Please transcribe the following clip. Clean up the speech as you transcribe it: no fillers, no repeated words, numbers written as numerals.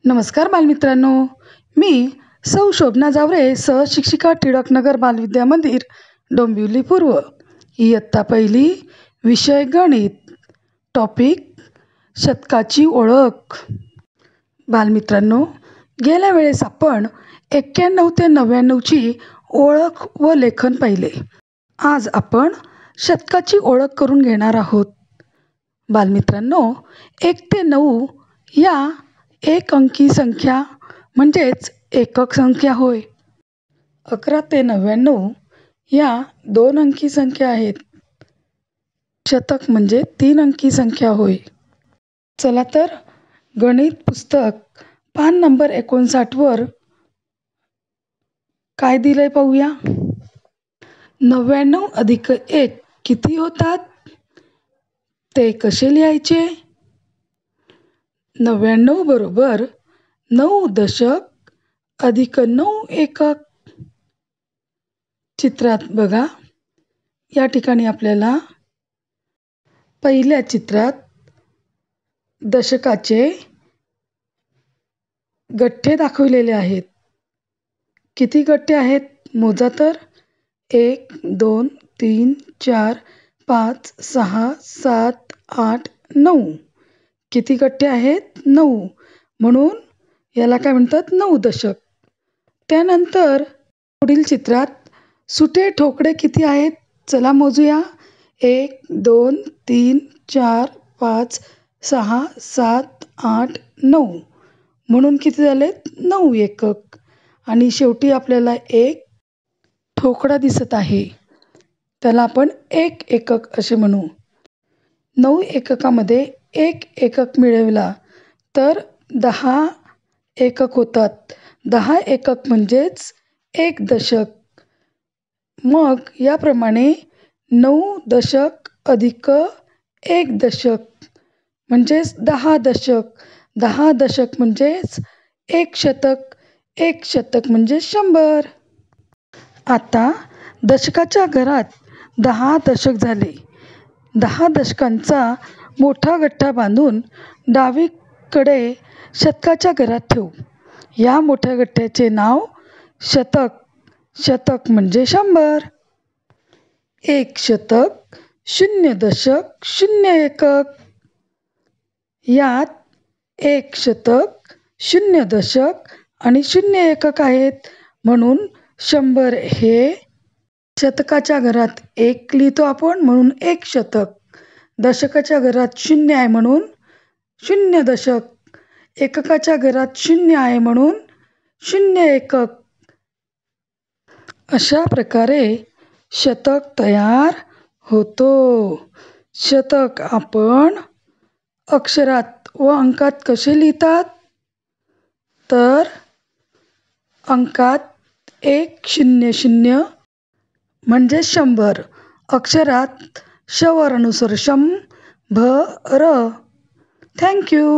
नमस्कार बालमित्रांनो, मी सौ शोभना जावरे, सहशिक्षिका टिळकनगर बालविद्या मंदिर, डोंबिवली पूर्व, इयत्ता पहिली, विषय गणित, टॉपिक शतकाची ओळख. बालमित्रांनो, गेल्या वेळेस आपण 91 ते 99ची ओळख व लेखन पाहिले. आज आपण शतकाची ओळख करून घेणार आहोत. बालमित्रांनो, 1 ते 9 या एक अंकी संख्या म्हणजेच एकक संख्या होय. 11 ते 99 या 2 अंकी संख्या आहेत. शतक म्हणजे 3 अंकी संख्या होय. चला तर गणित पुस्तक पान नंबर 59 वर काय दिलंय पाहूया. 99 अधिक 1 किती होतात? ते कसे लिहायचे? 99 बरोबर 9 दशक अधिक 9 एकक. चित्रात बघा, या ठिकाणी आपल्याला पहिल्या चित्रात दशकाचे गठ्ठे दाखवलेले आहेत. किती गठ्ठे आहेत मोजा तर. 1 2 3 4 5 6 7 8 9. किती गठ्ठे आहेत? 9. म्हणून याला काय म्हणतात? 9 दशक. त्यानंतर पुढील चित्रात सुटे ठोकळे किती आहेत? चला मोजूया. 1 2 3 4 5 6 7 8 9. म्हणून किती झालेत? 9 एकक. आणि शेवटी आपल्याला एक ठोकळा दिसत आहे, त्याला आपण 1 एकक असे म्हणू. 9 एककामध्ये 1 एकक मिळवला तर 10 एकक होतात. 10 एकक म्हणजेच 1 दशक. मग याप्रमाणे 9 दशक अधिक 1 दशक म्हणजेच 10 दशक. 10 दशक म्हणजेच 1 शतक. 1 शतक म्हणजे 100. आता दशकाच्या घरात 10 दशक झाले. 10 दशकांचा मोठा गठ्ठा बांधून डावीकडे शतकाच्या घरात ठेवू. या मोठ्या गठ्ठ्याचे नाव शतक. शतक म्हणजे 100. 1 शतक, 0 दशक, 0 एकक. यात 1 शतक, 0 दशक आणि 0 एकक आहेत. म्हणून 100 हे शतकाच्या घरात 1 लिहितो आपण, म्हणून 1 शतक. दशकाच्या घरात 0 आहे म्हणून 0 दशक. एककाच्या घरात 0 आहे म्हणून 0 एकक. अशा प्रकारे शतक तयार होतो. शतक आपण अक्षरात व अंकात कसे लिहितात? तर अंकात 100 म्हणजे 100. अक्षरात श वर्णानुसार शं, भ, र. थँक्यू.